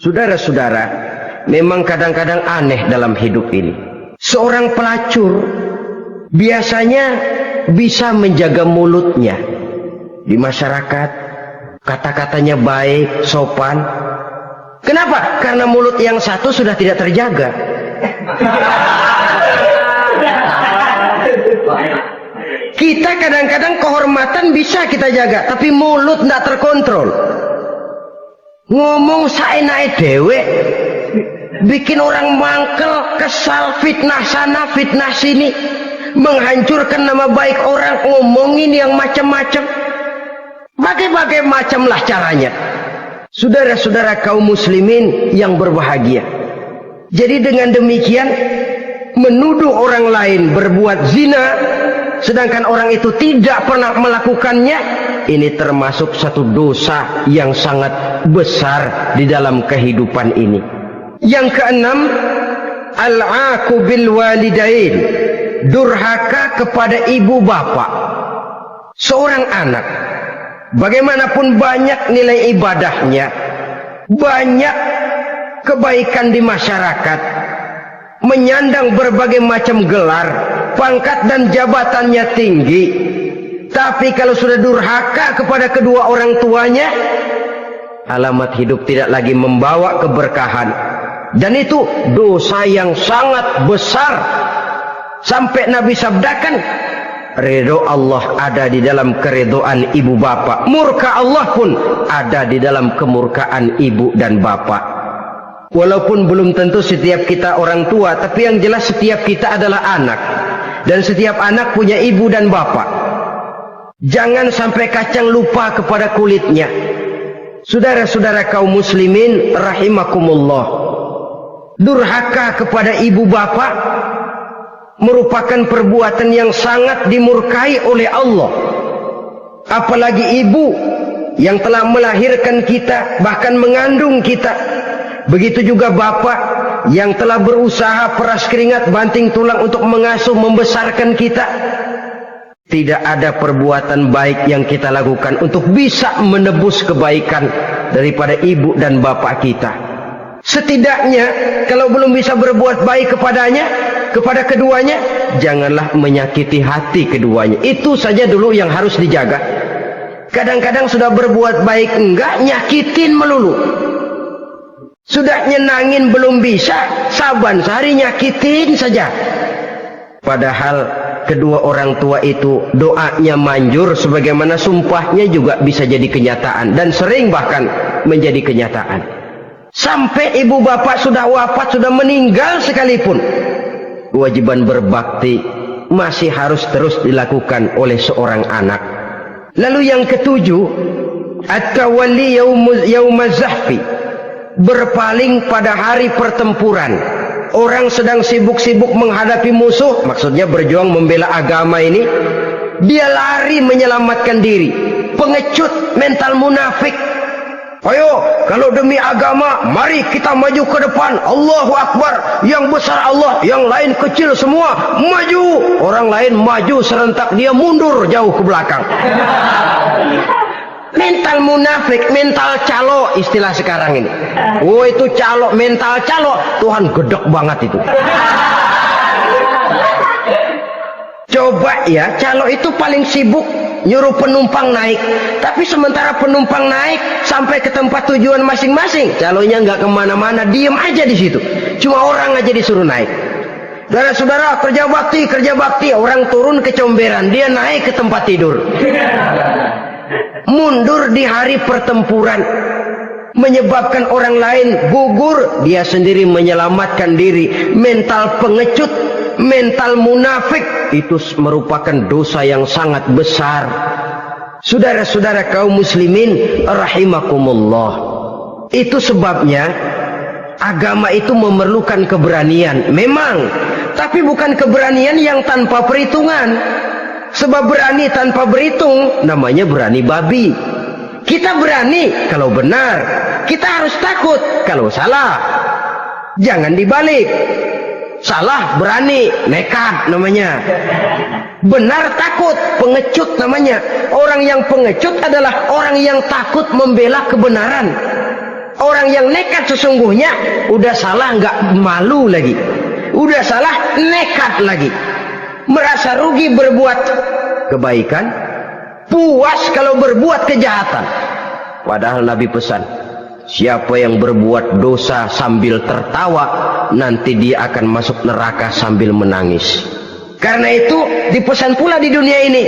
Saudara-saudara, memang kadang-kadang aneh dalam hidup ini. Seorang pelacur biasanya bisa menjaga mulutnya di masyarakat, kata-katanya baik, sopan. Kenapa? Karena mulut yang satu sudah tidak terjaga. Kita kadang-kadang kehormatan bisa kita jaga, tapi mulut tidak terkontrol. Ngomong saenake dewe, bikin orang mangkel, kesal, fitnah sana, fitnah sini, menghancurkan nama baik orang, ngomongin yang macam-macam. Bagai-bagai macamlah caranya. Saudara-saudara kaum muslimin yang berbahagia. Jadi dengan demikian, menuduh orang lain berbuat zina, sedangkan orang itu tidak pernah melakukannya, ini termasuk satu dosa yang sangat besar di dalam kehidupan ini. Yang keenam, al-aqu bil walidain, durhaka kepada ibu bapak. Seorang anak, bagaimanapun banyak nilai ibadahnya, banyak kebaikan di masyarakat, menyandang berbagai macam gelar, pangkat dan jabatannya tinggi, tapi kalau sudah durhaka kepada kedua orang tuanya, alamat hidup tidak lagi membawa keberkahan. Dan itu dosa yang sangat besar. Sampai Nabi sabdakan, ridho Allah ada di dalam keridhaan ibu bapak, murka Allah pun ada di dalam kemurkaan ibu dan bapak. Walaupun belum tentu setiap kita orang tua, tapi yang jelas setiap kita adalah anak, dan setiap anak punya ibu dan bapak. Jangan sampai kacang lupa kepada kulitnya. Saudara-saudara kaum muslimin rahimakumullah, durhaka kepada ibu bapak merupakan perbuatan yang sangat dimurkai oleh Allah. Apalagi ibu yang telah melahirkan kita, bahkan mengandung kita. Begitu juga bapak yang telah berusaha peras keringat banting tulang untuk mengasuh membesarkan kita. Tidak ada perbuatan baik yang kita lakukan untuk bisa menebus kebaikan daripada ibu dan bapak kita. Setidaknya kalau belum bisa berbuat baik kepadanya, kepada keduanya, janganlah menyakiti hati keduanya. Itu saja dulu yang harus dijaga. Kadang-kadang sudah berbuat baik enggak, nyakitin melulu. Sudah nyenangin belum bisa, saban sehari nyakitin saja. Padahal kedua orang tua itu doanya manjur sebagaimana sumpahnya juga bisa jadi kenyataan dan sering bahkan menjadi kenyataan. Sampai ibu bapak sudah wafat, sudah meninggal sekalipun, kewajiban berbakti masih harus terus dilakukan oleh seorang anak. Lalu yang ketujuh, at-tawalli yaumaz zahfi, berpaling pada hari pertempuran. Orang sedang sibuk-sibuk menghadapi musuh, maksudnya berjuang membela agama ini, dia lari menyelamatkan diri. Pengecut, mental munafik. Ayo, kalau demi agama, mari kita maju ke depan. Allahu Akbar, yang besar Allah, yang lain kecil semua, maju. Orang lain maju serentak, dia mundur jauh ke belakang. Mental munafik, mental calo istilah sekarang ini. Oh, itu calo, mental calo. Tuhan gedek banget itu. Coba ya, calo itu paling sibuk nyuruh penumpang naik. Tapi sementara penumpang naik sampai ke tempat tujuan masing-masing, calonya nggak kemana-mana, diem aja di situ. Cuma orang aja disuruh naik. Saudara-saudara, kerja bakti, orang turun ke comberan, dia naik ke tempat tidur. Mundur di hari pertempuran, menyebabkan orang lain gugur, dia sendiri menyelamatkan diri. Mental pengecut, mental munafik, itu merupakan dosa yang sangat besar. Saudara-saudara kaum muslimin rahimakumullah, itu sebabnya agama itu memerlukan keberanian memang, tapi bukan keberanian yang tanpa perhitungan. Sebab berani tanpa berhitung namanya berani babi. Kita berani kalau benar, kita harus takut kalau salah. Jangan dibalik. Salah berani, nekat namanya. Benar takut, pengecut namanya. Orang yang pengecut adalah orang yang takut membela kebenaran. Orang yang nekat sesungguhnya udah salah nggak malu lagi, udah salah nekat lagi. Merasa rugi berbuat kebaikan, puas kalau berbuat kejahatan. Padahal Nabi pesan, siapa yang berbuat dosa sambil tertawa, nanti dia akan masuk neraka sambil menangis. Karena itu dipesan pula di dunia ini,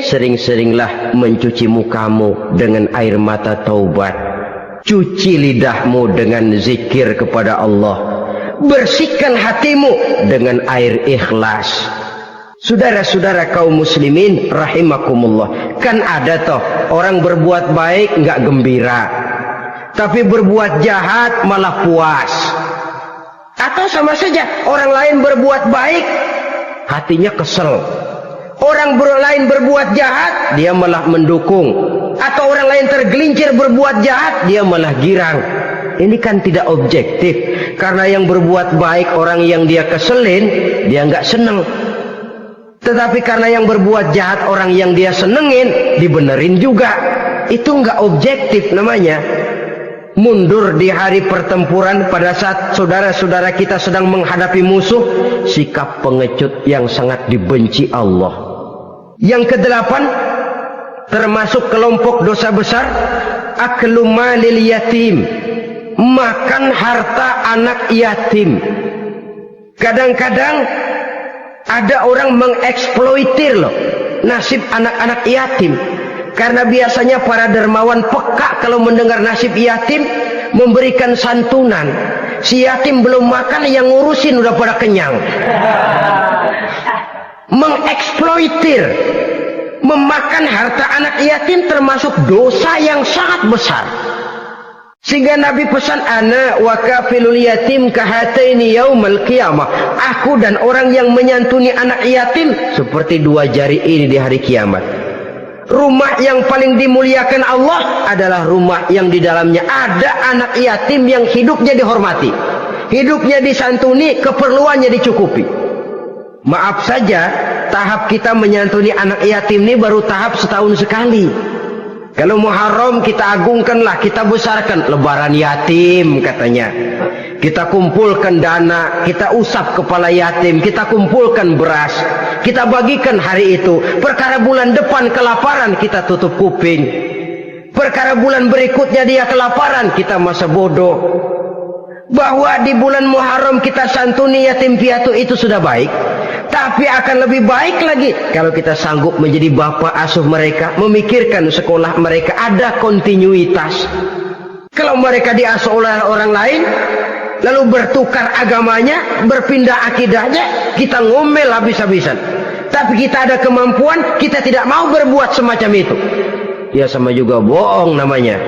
sering-seringlah mencuci mukamu dengan air mata taubat, cuci lidahmu dengan zikir kepada Allah, bersihkan hatimu dengan air ikhlas. Saudara-saudara kaum muslimin rahimakumullah, kan ada toh orang berbuat baik nggak gembira, tapi berbuat jahat malah puas. Atau sama saja, orang lain berbuat baik hatinya kesel, orang lain berbuat jahat dia malah mendukung, atau orang lain tergelincir berbuat jahat dia malah girang. Ini kan tidak objektif, karena yang berbuat baik orang yang dia keselin dia nggak seneng. Tetapi karena yang berbuat jahat orang yang dia senengin dibenerin juga. Itu nggak objektif namanya. Mundur di hari pertempuran pada saat saudara-saudara kita sedang menghadapi musuh, sikap pengecut yang sangat dibenci Allah. Yang kedelapan, termasuk kelompok dosa besar, aklu malil yatim, makan harta anak yatim. Kadang-kadang ada orang mengeksploitir loh nasib anak-anak yatim. Karena biasanya para dermawan peka kalau mendengar nasib yatim, memberikan santunan. Si yatim belum makan, yang ngurusin udah pada kenyang. Mengeksploitir, memakan harta anak yatim termasuk dosa yang sangat besar. Sehingga Nabi pesan, ana wa kafilul yatim kahataini yaumal qiyamah. Aku dan orang yang menyantuni anak yatim seperti dua jari ini di hari kiamat. Rumah yang paling dimuliakan Allah adalah rumah yang di dalamnya ada anak yatim yang hidupnya dihormati, hidupnya disantuni, keperluannya dicukupi. Maaf saja, tahap kita menyantuni anak yatim ini baru tahap setahun sekali. Kalau Muharram kita agungkanlah, kita besarkan. Lebaran yatim katanya, kita kumpulkan dana, kita usap kepala yatim, kita kumpulkan beras, kita bagikan hari itu. Perkara bulan depan kelaparan, kita tutup kuping. Perkara bulan berikutnya dia kelaparan, kita masa bodoh. Bahwa di bulan Muharram kita santuni yatim piatu itu sudah baik. Tapi akan lebih baik lagi kalau kita sanggup menjadi bapak asuh mereka, memikirkan sekolah mereka ada kontinuitas. Kalau mereka diasuh oleh orang lain, lalu bertukar agamanya, berpindah akidahnya, kita ngomel habis-habisan. Tapi kita ada kemampuan, kita tidak mau berbuat semacam itu. Ya sama juga bohong namanya.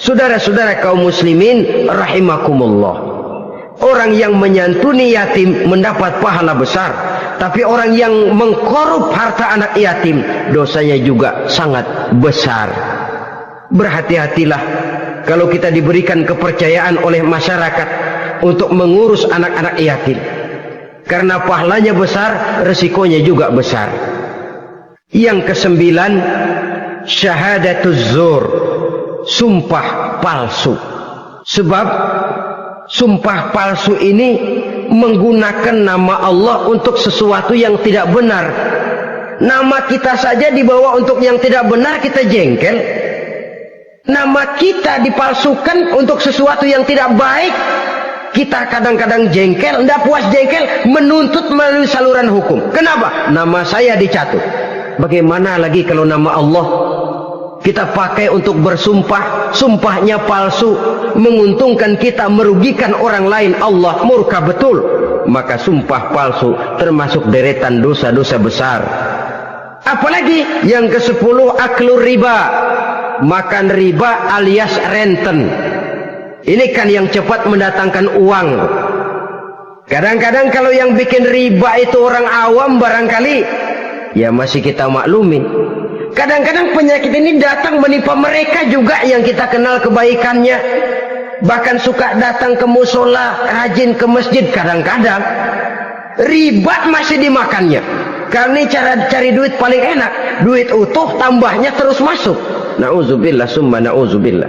Saudara-saudara kaum muslimin rahimakumullah. Orang yang menyantuni yatim mendapat pahala besar, tapi orang yang mengkorup harta anak yatim dosanya juga sangat besar. Berhati-hatilah kalau kita diberikan kepercayaan oleh masyarakat untuk mengurus anak-anak yatim, karena pahalanya besar, resikonya juga besar. Yang ke-9, syahadatuz zur, sumpah palsu. Sebab sumpah palsu ini menggunakan nama Allah untuk sesuatu yang tidak benar. Nama kita saja dibawa untuk yang tidak benar, kita jengkel. Nama kita dipalsukan untuk sesuatu yang tidak baik, kita kadang-kadang jengkel. Tidak puas jengkel, menuntut melalui saluran hukum. Kenapa? Nama saya dicatut. Bagaimana lagi kalau nama Allah kita pakai untuk bersumpah, sumpahnya palsu, menguntungkan kita, merugikan orang lain, Allah murka betul. Maka sumpah palsu termasuk deretan dosa-dosa besar. Apalagi yang ke-10, aklur riba, makan riba alias renten. Ini kan yang cepat mendatangkan uang. Kadang-kadang kalau yang bikin riba itu orang awam barangkali, ya masih kita maklumin. Kadang-kadang penyakit ini datang menimpa mereka juga yang kita kenal kebaikannya. Bahkan suka datang ke musola, rajin ke masjid kadang-kadang. Riba masih dimakannya. Karena ini cara cari duit paling enak. Duit utuh, tambahnya terus masuk. Na'udzubillah summa na'udzubillah.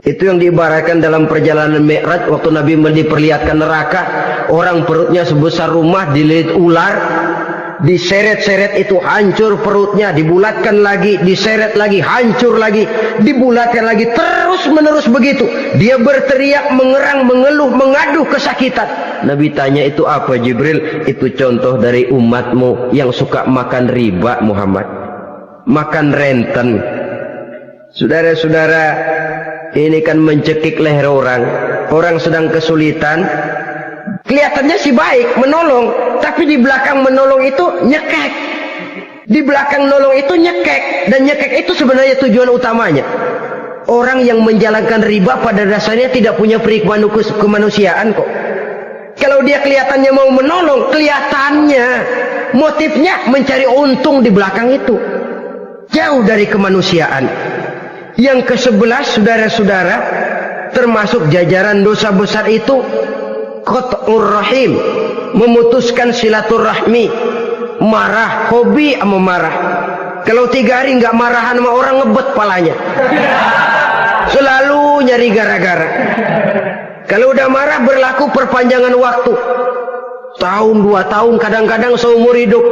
Itu yang diibaratkan dalam perjalanan Mi'raj waktu Nabi diperlihatkan neraka. Orang perutnya sebesar rumah dililit ular. Diseret-seret itu hancur perutnya, dibulatkan lagi, diseret lagi, hancur lagi, dibulatkan lagi, terus menerus begitu. Dia berteriak, mengerang, mengeluh, mengaduh kesakitan. Nabi tanya, itu apa Jibril? Itu contoh dari umatmu yang suka makan riba Muhammad, makan renten. Saudara-saudara, ini kan mencekik leher orang. Orang sedang kesulitan, kelihatannya sih baik, menolong, tapi di belakang menolong itu nyekek. Di belakang nolong itu nyekek, dan nyekek itu sebenarnya tujuan utamanya. Orang yang menjalankan riba pada dasarnya tidak punya perikmahan kemanusiaan kok. Kalau dia kelihatannya mau menolong, kelihatannya motifnya mencari untung di belakang itu. Jauh dari kemanusiaan. Yang ke-11, saudara-saudara, termasuk jajaran dosa besar itu qat'ur rahim, memutuskan silaturahmi. Marah, hobi sama marah. Kalau 3 hari nggak marahan sama orang, ngebet palanya. Selalu nyari gara-gara. Kalau udah marah berlaku perpanjangan waktu. Tahun, 2 tahun, kadang-kadang seumur hidup.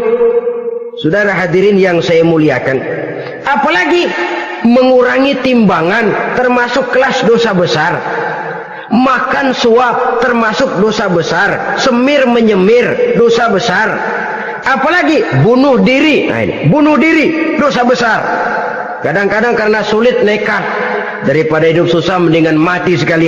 Saudara hadirin yang saya muliakan. Apalagi mengurangi timbangan termasuk kelas dosa besar. Makan suap termasuk dosa besar. Semir menyemir dosa besar. Apalagi bunuh diri. Nah ini, bunuh diri dosa besar. Kadang-kadang karena sulit nekat, daripada hidup susah mendingan mati sekalian.